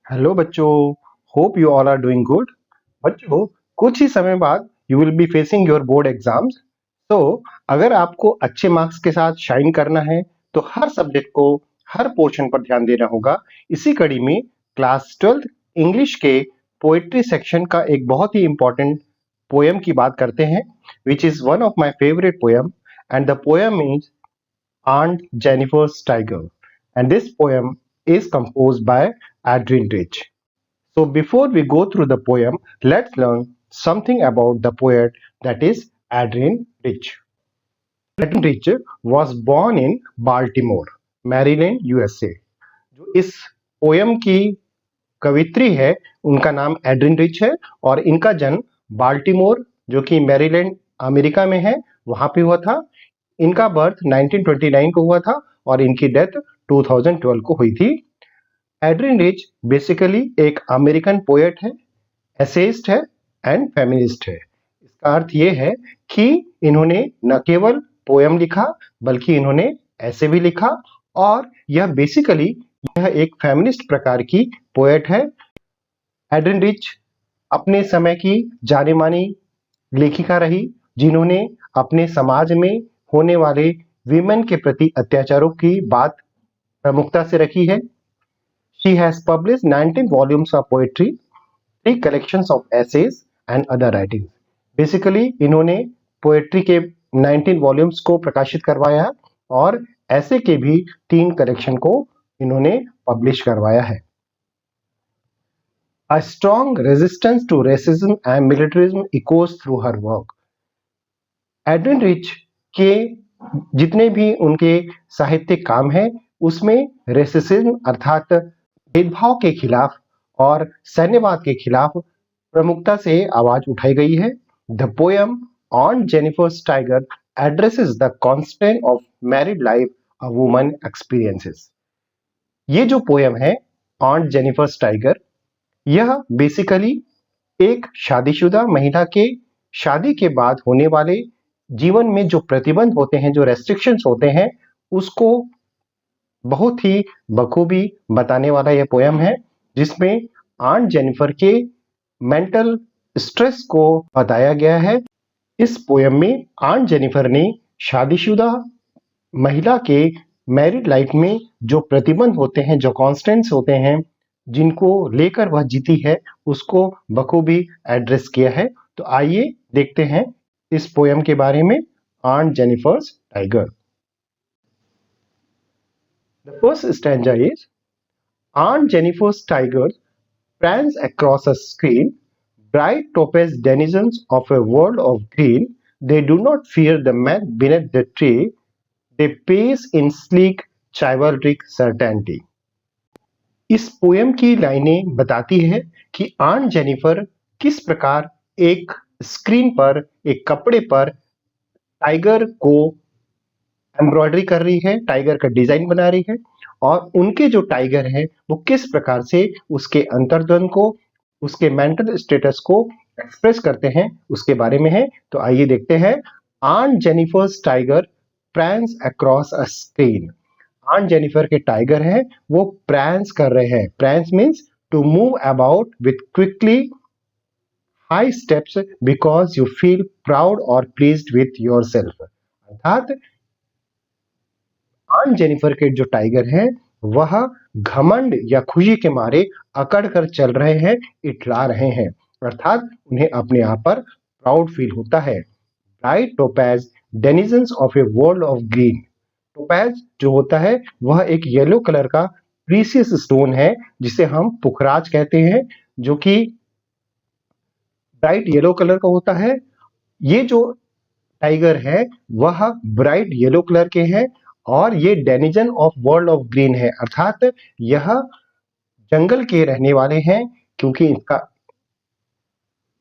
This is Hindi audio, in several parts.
हेलो बच्चों, hope you all are doing good. बच्चों, कुछ ही समय बाद you will be facing your board exams. तो अगर आपको अच्छे मार्क्स के साथ शाइन करना है तो हर सब्जेक्ट को, हर पोर्शन पर ध्यान देना होगा। इसी कड़ी में क्लास 12th इंग्लिश के पोएट्री सेक्शन का एक बहुत ही इम्पोर्टेंट पोएम की बात करते हैं, which is one of my favourite poem, and the poem is Aunt Jennifer's Tiger, and this poem is composed by Adrian Rich. So, before we go through the poem, let's learn something about the poet, that is Adrian Rich. Adrian Rich was born in Baltimore, Maryland, USA. जो इस पोयम की कवित्री है, उनका नाम एड्रिन रिच है और इनका जन्म बाल्टीमोर, जो कि मैरीलैंड, अमेरिका में है, वहां पे हुआ था। इनका बर्थ 1929 को हुआ था और इनकी डेथ 2012 को हुई थी। एड्रिन रिच बेसिकली एक अमेरिकन पोएट है, एसेइस्ट है एंड फेमिनिस्ट है। इसका अर्थ ये है कि इन्होंने न केवल पोएम लिखा बल्कि इन्होंने ऐसे भी लिखा, और यह बेसिकली एक फेमिनिस्ट प्रकार की पोएट है। एड्रिन रिच अपने समय की जानी मानी लेखिका रही, जिन्होंने अपने समाज में होने वाले वीमेन के प्रति अत्याचारों की बात प्रमुखता से रखी है। She has published 19 volumes of poetry, 3 collections of essays and other writings. Basically, इन्होंने पोएट्री के 19 वॉल्यूम्स को प्रकाशित करवाया है और ऐसे के भी 3 कलेक्शन को इन्होंने पब्लिश करवाया है। A strong resistance to racism and militarism echoes through her work. Adrian rich के जितने भी उनके साहित्यिक काम हैं, उसमें रेसिज्म अर्थात भेदभाव के खिलाफ और सैन्यवाद के खिलाफ प्रमुखता से आवाज उठाई गई है। The poem on Jennifer's tiger addresses the constant of married life a woman experiences. ये जो पोएम है ऑन जेनिफर्स टाइगर, यह बेसिकली एक शादीशुदा महिला के शादी के बाद होने वाले जीवन में जो प्रतिबंध होते हैं, जो रेस्ट्रिक्शंस होते हैं, उसको बहुत ही बखूबी बताने वाला यह पोएम है, जिसमें आंट जेनिफर के मेंटल स्ट्रेस को बताया गया है। इस पोएम में आंट जेनिफर ने शादीशुदा महिला के मैरिड लाइफ में जो प्रतिबंध होते हैं, जो कॉन्स्टेंट्स होते हैं, जिनको लेकर वह जीती है, उसको बखूबी एड्रेस किया है। तो आइए देखते हैं इस पोएम के बारे में, Aunt Jennifer's tiger. The first stanza is, Aunt Jennifer's tigers prance across a screen, bright topaz denizens of a world of green. They do not fear the man beneath the tree. They pace in sleek chivalric certainty. इस पोएम की लाइनें बताती है कि आंट जेनिफर किस प्रकार एक स्क्रीन पर, एक कपड़े पर टाइगर को एम्ब्रॉयडरी कर रही है, टाइगर का डिजाइन बना रही है, और उनके जो टाइगर है वो किस प्रकार से उसके अंतर्द्वंद को, उसके मेंटल स्टेटस को एक्सप्रेस करते हैं, उसके बारे में है। तो आइए देखते हैं। Aunt Jennifer's tiger prance across a screen. Aunt Jennifer के टाइगर हैं, वो प्रैंस कर रहे हैं। Prance means to move about with quickly high steps because you feel proud और प्लीज्ड विथ योरसेल्फ। अर्थात आंट जेनिफर के जो टाइगर हैं, वह घमंड या खुशी के मारे अकड़ कर चल रहे हैं, इटला रहे हैं, अर्थात उन्हें अपने आप पर प्राउड फील होता है। Bright topaz denizens of a world of green. Topaz जो होता है वह एक येलो कलर का प्रीसियस स्टोन है, जिसे हम पुखराज कहते हैं, जो कि ब्राइट येलो कलर का होता है। ये जो टाइगर है वह ब्राइट येलो कलर के हैं और ये denizen of world of green है, अर्थात यह जंगल के रहने वाले हैं, क्योंकि इनका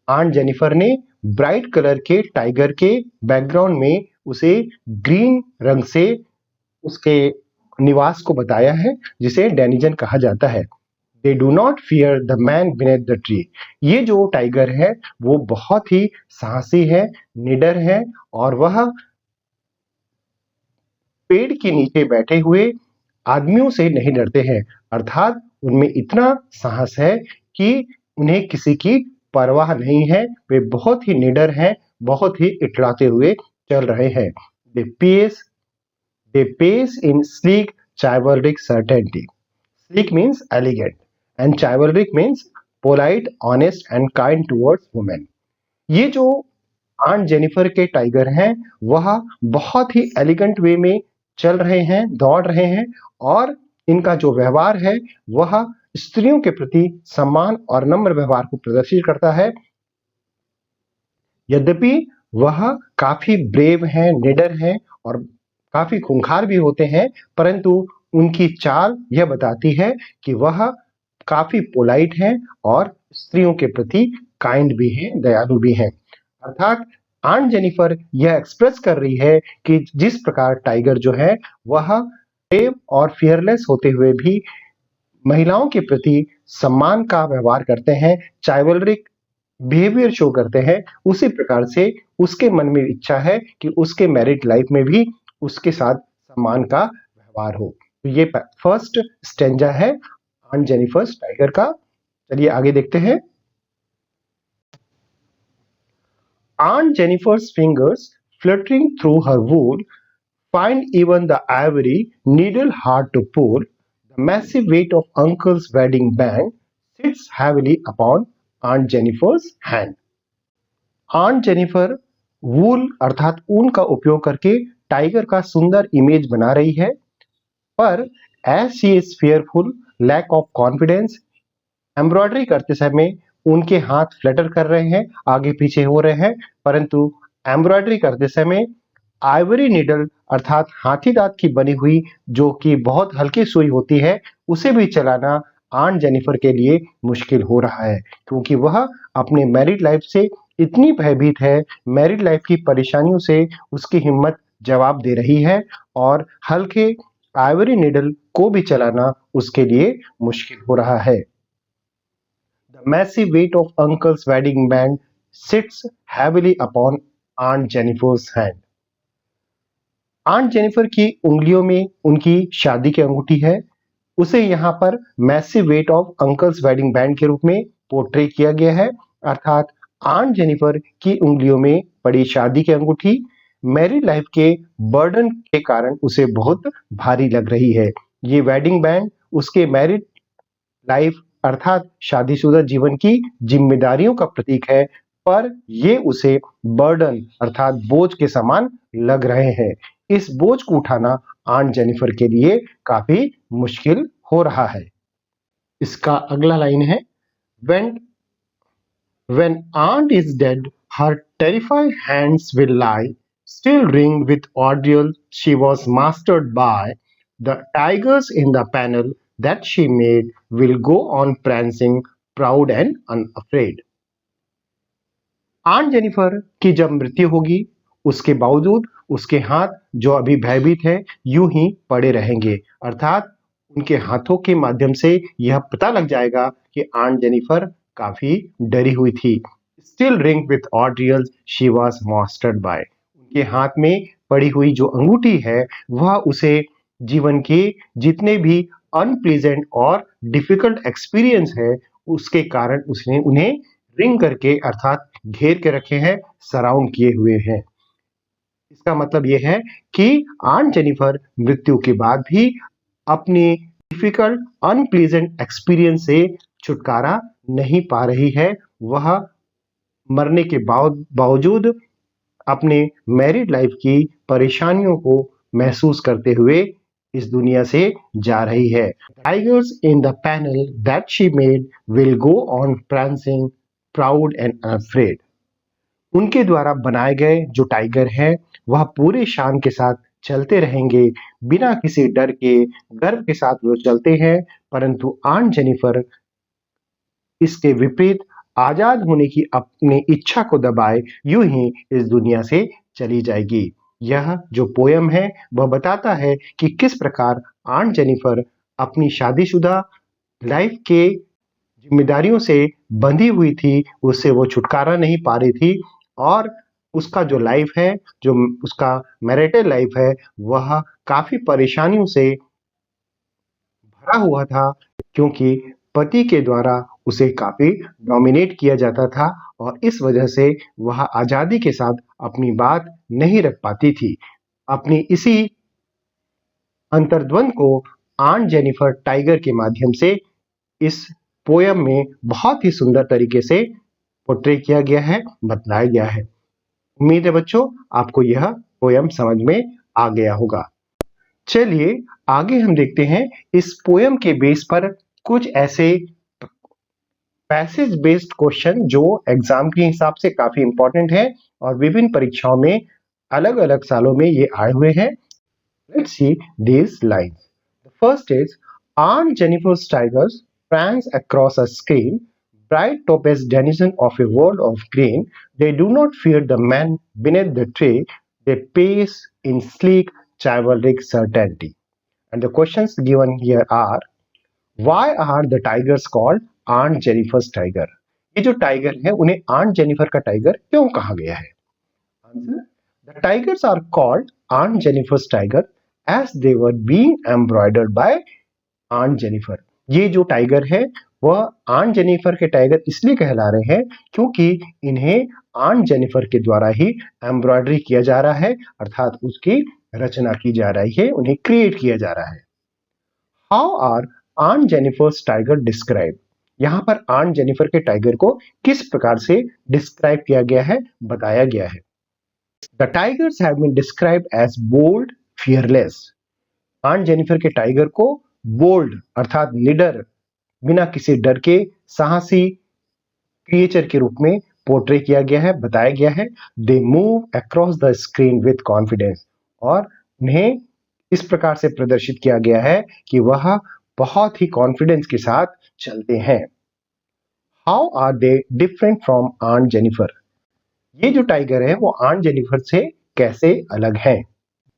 आंट जेनिफर ने ब्राइट कलर के टाइगर के बैकग्राउंड में उसे ग्रीन रंग से उसके निवास को बताया है, जिसे डेनिजन कहा जाता है। They do not fear the man beneath the tree. ये जो टाइगर है वो बहुत ही साहसी है, निडर है, और वह पेड़ के नीचे बैठे हुए आदमियों से नहीं डरते हैं, अर्थात उनमें इतना साहस है कि उन्हें किसी की परवाह नहीं है। वे बहुत ही निडर हैं, बहुत ही इतराते हुए चल रहे हैं। They pace they pace in sleek chivalric certainty. Sleek means elegant and chivalric means polite, honest and kind towards women. ये जो आंट जेनिफर के टाइगर हैं वह बहुत ही एलिगेंट वे में चल रहे हैं, दौड़ रहे हैं और इनका जो व्यवहार है वह स्त्रियों के प्रति सम्मान और नम्र व्यवहार को प्रदर्शित करता है। यद्यपि वह काफी ब्रेव हैं, निडर हैं और काफी खूंखार भी होते हैं, परंतु उनकी चाल यह बताती है कि वह काफी पोलाइट हैं और स्त्रियों के प्रति काइंड भी हैं, दयालु भी हैं। अर्थात आंट जेनिफर यह एक्सप्रेस कर रही है कि जिस प्रकार टाइगर जो है वह ब्रेव और फियरलेस होते हुए भी महिलाओं के प्रति सम्मान का व्यवहार करते हैं, चाइवलरिक बिहेवियर शो करते हैं, उसी प्रकार से उसके मन में इच्छा है कि उसके मैरिड लाइफ में भी उसके साथ सम्मान का व्यवहार हो। तो ये फर्स्ट स्टेंजा है आंट जेनिफर्स टाइगर का। चलिए आगे देखते हैं। Aunt Jennifer's fingers fluttering through her wool find even the ivory needle hard to pull. The massive weight of Uncle's wedding band sits heavily upon Aunt Jennifer's hand. Aunt Jennifer वूल अर्थात ऊन का उपयोग करके टाइगर का सुंदर इमेज बना रही है, पर as she is fearful, lack of confidence, embroidery करते समय उनके हाथ फ्लटर कर रहे हैं, आगे पीछे हो रहे हैं, परंतु एम्ब्रॉयडरी करते समय आइवरी नीडल अर्थात हाथी दांत की बनी हुई जो कि बहुत हल्की सुई होती है उसे भी चलाना आंट जेनिफर के लिए मुश्किल हो रहा है, क्योंकि वह अपने मैरिड लाइफ से इतनी भयभीत है, मैरिड लाइफ की परेशानियों से उसकी हिम्मत जवाब दे रही है और हल्के आइवरी नीडल को भी चलाना उसके लिए मुश्किल हो रहा है। The massive weight of Uncle's wedding band sits heavily upon Aunt Jennifer's hand. Aunt Jennifer की उंगलियों में उनकी शादी की अंगूठी है। उसे यहाँ पर massive weight of uncle's wedding band के रूप में पोर्ट्रे किया गया है, अर्थात आंट जेनिफर की उंगलियों में पड़ी शादी की अंगूठी मैरिड लाइफ के बर्डन के कारण उसे बहुत भारी लग रही है। ये वेडिंग बैंड उसके मैरिड लाइफ अर्थात शादीशुदा जीवन की जिम्मेदारियों का प्रतीक है, पर ये उसे बर्डन अर्थात बोझ के समान लग रहे हैं। इस बोझ को उठाना आंट जेनिफर के लिए काफी मुश्किल हो रहा है। इसका अगला लाइन है, when aunt is dead, her terrified hands will lie still ringed with ordeal she was mastered by. The tigers in the panel that she made will go on prancing proud and unafraid. Aunt Jennifer की जब मृत्यु होगी उसके बावजूद उसके हाथ जो अभी भयभीत है यूं ही पड़े रहेंगे, अर्थात उनके हाथों के माध्यम से यह पता लग जाएगा कि आंट जेनिफर काफी डरी हुई थी। Still ring with ordeals she was mastered by. उनके हाथ में पड़ी हुई जो अंगूठी है वह उसे जीवन के जितने भी अनप्लीजेंट और डिफिकल्ट एक्सपीरियंस है उसके कारण उसने उन्हें रिंग करके अर्थात घेर के रखे हैं, सराउंड किए हुए हैं। इसका मतलब यह है कि आंट जेनिफर मृत्यु के बाद भी अपनी डिफिकल्ट अनप्लीजेंट एक्सपीरियंस से छुटकारा नहीं पा रही है। वह मरने के बावजूद अपने मैरिड लाइफ की परेशानियों को महसूस करते हुए इस दुनिया से जा रही है। Tigers in the panel that she made will go on prancing proud and unafraid. उनके द्वारा बनाए गए जो टाइगर हैं वह पूरे शान के साथ चलते रहेंगे, बिना किसी डर के गर्व के साथ वो चलते हैं, परंतु आंट जेनिफर इसके विपरीत आजाद होने की अपनी इच्छा को दबाए यूं ही इस दुनिया से चली जाएगी। यह जो पोयम है वह बताता है कि किस प्रकार आंट जेनिफर अपनी शादीशुदा लाइफ के जिम्मेदारियों से बंधी हुई थी, उससे वो छुटकारा नहीं पा रही थी और उसका जो लाइफ है, जो उसका मैरिटल लाइफ है, वह काफी परेशानियों से भरा हुआ था क्योंकि पति के द्वारा उसे काफ़ी डोमिनेट किया जाता था और इस वजह से वह आज़ादी के साथ अपनी बात नहीं रख पाती थी। अपनी इसी अंतर्द्वंद को आन जेनिफर टाइगर के माध्यम से इस पोयम में बहुत ही सुंदर तरीके से पोर्ट्रे किया गया है, बतलाया गया है। उम्मीद है बच्चों आपको यह पोयम समझ में आ गया होगा। चलिए आगे हम देखते हैं इस पोयम के बेस पर कुछ ऐसे पैसेज बेस्ड क्वेश्चन जो एग्जाम के हिसाब से काफी इंपॉर्टेंट है और विभिन्न परीक्षाओं में अलग-अलग सालों में ये आए हुए हैं। Let's see these lines. The first is Aunt Jennifer's tigers prance across a screen, bright topaz denizen of a world of green. They do not fear the man beneath the tree. They pace in sleek chivalric certainty. And the questions given here are Why are the tigers called Aunt Jennifer's tiger? ये जो टाइगर है उन्हें आंट जेनिफर का टाइगर क्यों कहा गया है? Answer: The tigers are called Aunt Jennifer's tiger as they were being embroidered by Aunt Jennifer. ये जो टाइगर है वह आंट जेनिफर के टाइगर इसलिए कहला रहे हैं क्योंकि इन्हें आंट जेनिफर के द्वारा ही एम्ब्रॉयडरी किया जा रहा है अर्थात उसकी रचना की जा रही है, उन्हें क्रिएट किया जा रहा है। How are aunt Jennifer's tiger describe? यहाँ पर आंट जेनिफर के टाइगर को किस प्रकार से डिस्क्राइब किया गया है, बताया गया है। The tigers have been described as bold, fearless. Aunt Jennifer के टाइगर को बोल्ड अर्थात निडर, बिना किसी डर के साहसी क्रिएचर के रूप में पोर्ट्रे किया गया है, बताया गया है। They move across the screen with confidence और उन्हें इस प्रकार से प्रदर्शित किया गया है कि वह बहुत ही कॉन्फिडेंस के साथ चलते हैं। How are they different from aunt Jennifer? ये जो टाइगर है वो आंट जेनिफर से कैसे अलग हैं?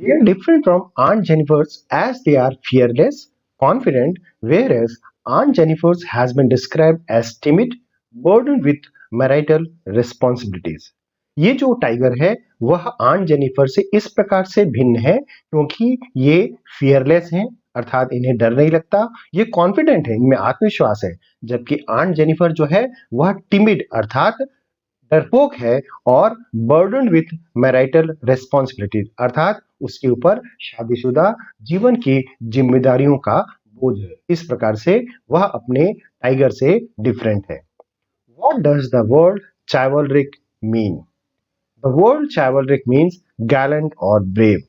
They are different from Aunt Jennifer's as they are fearless, confident, whereas Aunt Jennifer's has been described as timid, burdened with marital responsibilities. ये जो टाइगर है वह आंट जेनिफर से इस प्रकार से भिन्न है क्योंकि ये फियरलेस हैं अर्थात इन्हें डर नहीं लगता, ये कॉन्फिडेंट है, इनमें आत्मविश्वास है, जबकि आंट जेनिफर जो है वह टिमिड अर्थात डरपोक है और बर्डन विथ मैरिटल रिस्पॉन्सिबिलिटीज अर्थात उसके ऊपर शादीशुदा जीवन की जिम्मेदारियों का बोझ है। इस प्रकार से वह अपने टाइगर से डिफरेंट है। What does the word chivalric mean? The word chivalric means gallant or brave.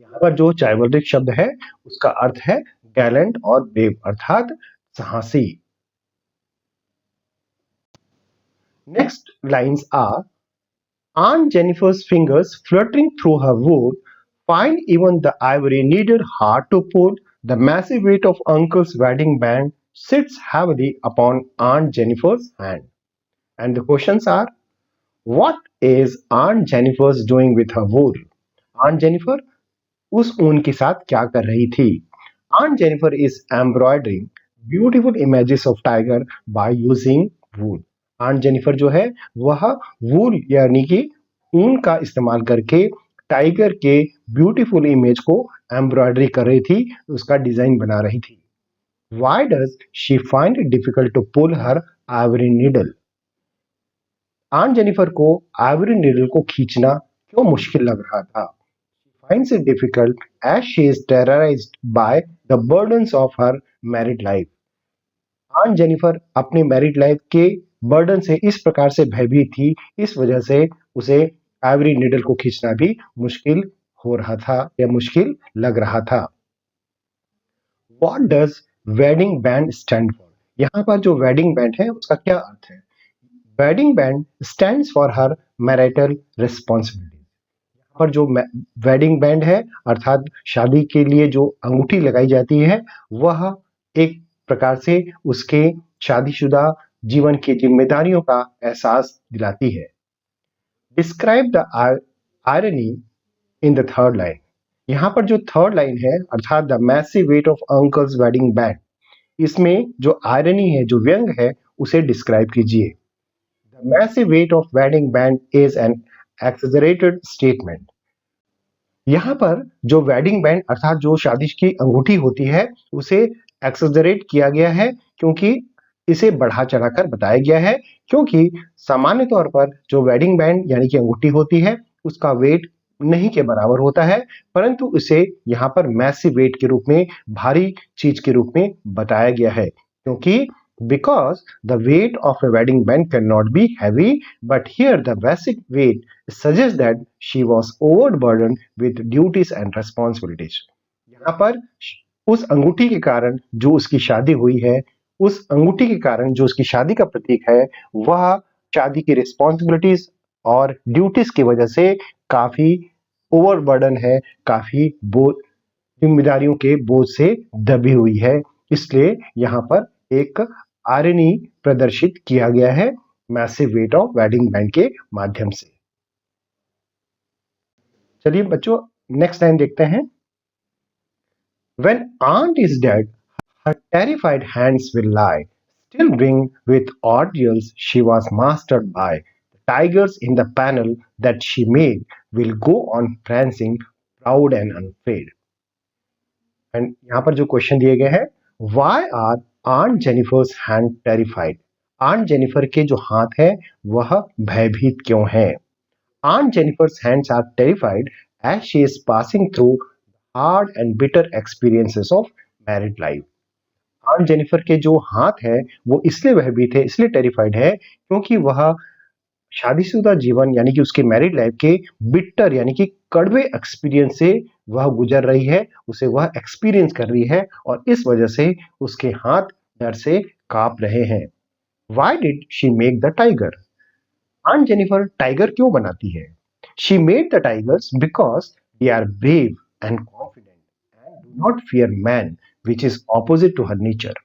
यहाँ पर जो chivalric शब्द है उसका अर्थ है gallant और brave अर्थात साहसी। Next lines are Aunt Jennifer's fingers fluttering through her wood find even the ivory needle hard to pull. The massive weight of Uncle's wedding band sits heavily upon Aunt Jennifer's hand. And the questions are What is Aunt Jennifer's doing with her wool? Aunt Jennifer उस ऊन के साथ क्या कर रही थी? Aunt Jennifer is embroidering beautiful images of tiger by using wool. Aunt Jennifer जो है वह वूल यानी कि ऊन का इस्तेमाल करके टाइगर के ब्यूटीफुल इमेज को एम्ब्रॉयडरी कर रही थी, उसका डिजाइन बना रही थी। Why does she find it difficult to pull her ivory needle? Aunt Jennifer को आइवरी नीडल को खींचना क्यों मुश्किल लग रहा था? She finds it difficult as she is terrorized by the burdens of her married life. Aunt Jennifer अपनी मैरिड लाइफ के बर्डन से इस प्रकार से भयभीत थी, इस वजह से उसे आइवरी नीडल को खींचना भी मुश्किल हो रहा था या मुश्किल लग रहा था। What does wedding band stand for? यहाँ पर जो वेडिंग बैंड है उसका क्या अर्थ है? Wedding band stands for her marital responsibility. यहाँ पर जो वेडिंग बैंड है अर्थात शादी के लिए जो अंगूठी लगाई जाती है वह एक प्रकार से उसके शादीशुदा जीवन की जिम्मेदारियों का एहसास दिलाती है। Describe the irony in the third line. यहाँ पर जो थर्ड लाइन है अर्थात the massive weight of uncle's wedding band, इसमें जो आयरनी है जो व्यंग है उसे डिस्क्राइब कीजिए। The massive weight of wedding band is an एक्सेजरेटेड statement. यहाँ पर जो वेडिंग बैंड अर्थात जो शादी की अंगूठी होती है उसे एक्सेजरेट किया गया है, क्योंकि इसे बढ़ा चढ़ाकर बताया गया है, क्योंकि सामान्य तौर पर जो वेडिंग बैंड यानी कि अंगूठी होती है उसका वेट नहीं के बराबर होता है, परंतु इसे यहाँ पर मैसिव वेट के रूप में, भारी चीज के रूप में बताया गया है, क्योंकि because the weight of a wedding band cannot be heavy, but here the basic weight suggests that she was overburdened with duties and responsibilities. यहाँ पर उस अंगूठी के कारण जो उसकी शादी हुई है, उस अंगूठी के कारण जो उसकी शादी का प्रतीक है, वह शादी की रिस्पॉन्सिबिलिटीज और ड्यूटीज की वजह से काफी ओवरबर्डन है, काफी बोझ, जिम्मेदारियों के बोझ से दबी हुई है। इसलिए यहाँ पर एक आयरनी प्रदर्शित किया गया है massive weight of wedding band के माध्यम से। चलिए बच्चों नेक्स्ट लाइन देखते हैं। When aunt is dead, her terrified hands will lie, still ring with ordeals she was mastered by. The tigers in the panel that she made will go on prancing, proud and unafraid. And यहाँ पर जो क्वेश्चन दिए गए हैं, why are aunt Jennifer's hand terrified? Aunt Jennifer के जो हाथ है वह भयभीत क्यों हैं? Aunt Jennifer's hands are terrified as she is passing through hard and bitter experiences of married life. Aunt Jennifer के जो हाथ है वो इसलिए भयभीत है, इसलिए टेरिफाइड है, क्योंकि वह शादीशुदा जीवन यानी कि उसके मैरिड लाइफ के बिटर यानी कि कड़वे एक्सपीरियंस से वह गुजर रही है, उसे वह एक्सपीरियंस कर रही है और इस वजह से उसके हाथ डर से कांप रहे हैं। Why did she make the tiger? Aunt Jennifer tiger क्यों बनाती है? She made the tigers because they are brave and confident and do not fear man, which is opposite to her nature.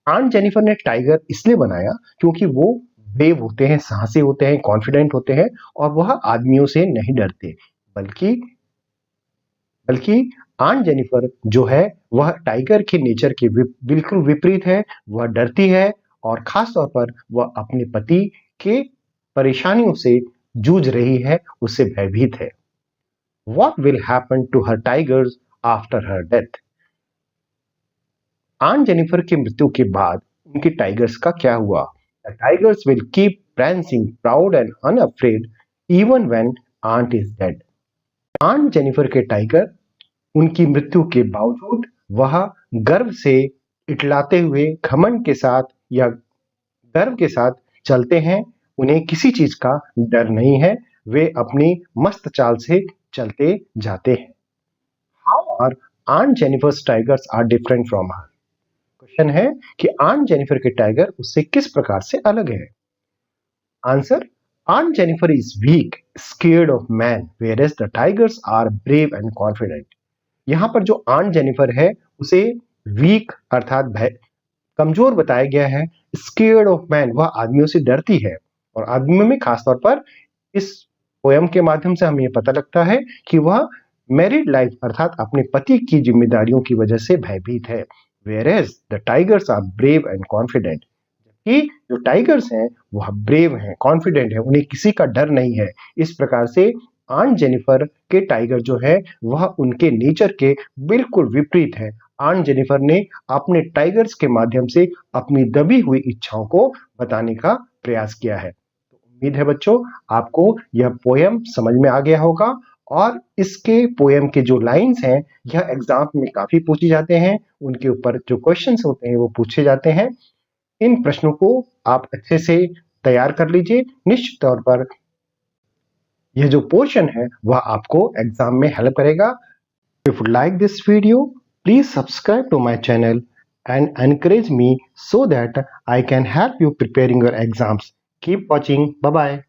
Aunt Jennifer ने टाइगर इसलिए बनाया क्योंकि वो ब्रेव होते हैं, साहसी होते हैं, कॉन्फिडेंट होते हैं और वह आदमियों से नहीं डरते, बल्कि बल्कि आंट जेनिफर जो है वह टाइगर के नेचर के बिल्कुल विपरीत है। वह डरती है और खास तौर पर वह अपने पति के परेशानियों से जूझ रही है, उससे भयभीत है। What will happen to her tigers after her death? Aunt Jennifer की मृत्यु के बाद उनके टाइगर्स का क्या हुआ? The tigers will keep prancing proud and unafraid even when aunt is dead. Aunt Jennifer के टाइगर उनकी मृत्यु के बावजूद वह गर्व से इटलाते हुए घमंड के साथ या गर्व के साथ चलते हैं, उन्हें किसी चीज का डर नहीं है, वे अपनी मस्त चाल से चलते जाते हैं। How are aunt Jennifer's tigers are different from her? Question है कि आंट जेनिफर के टाइगर उससे किस प्रकार से अलग है? Answer, aunt Jennifer is weak, scared of man, whereas the tigers are brave and confident. यहाँ पर जो आंट जेनिफर है उसे वीक अर्थात कमजोर बताया गया है, स्केयर्ड ऑफ मैन वह आदमियों से डरती है, और आदमियों में खासतौर पर इस पोयम के माध्यम से हमें पता लगता है कि वह मैरिड लाइफ अर्थात अपने पति की जिम्मेदारियों की वजह से भयभीत है। Whereas the tigers are brave and confident. जबकि जो टाइगर्स हैं वह ब्रेव हैं, कॉन्फिडेंट है, उन्हें किसी का डर नहीं है। इस प्रकार से आंट जेनिफर के टाइगर जो है वह उनके नेचर के बिल्कुल विपरीत है। आंट जेनिफर ने अपने टाइगर्स के माध्यम से अपनी दबी हुई इच्छाओं को बताने का प्रयास किया है। तो उम्मीद है बच्चों आपको यह पोयम समझ में आ गया होगा, और इसके पोयम के जो लाइंस हैं यह एग्जाम में काफी पूछे जाते हैं, उनके ऊपर जो क्वेश्चंस होते हैं वो पूछे जाते हैं। इन प्रश्नों को आप अच्छे से तैयार कर लीजिए, निश्चित तौर पर यह जो पोर्शन है वह आपको एग्जाम में हेल्प करेगा। If you like this video please subscribe to my channel and encourage me so that I can help you preparing your exams. Keep watching. Bye bye.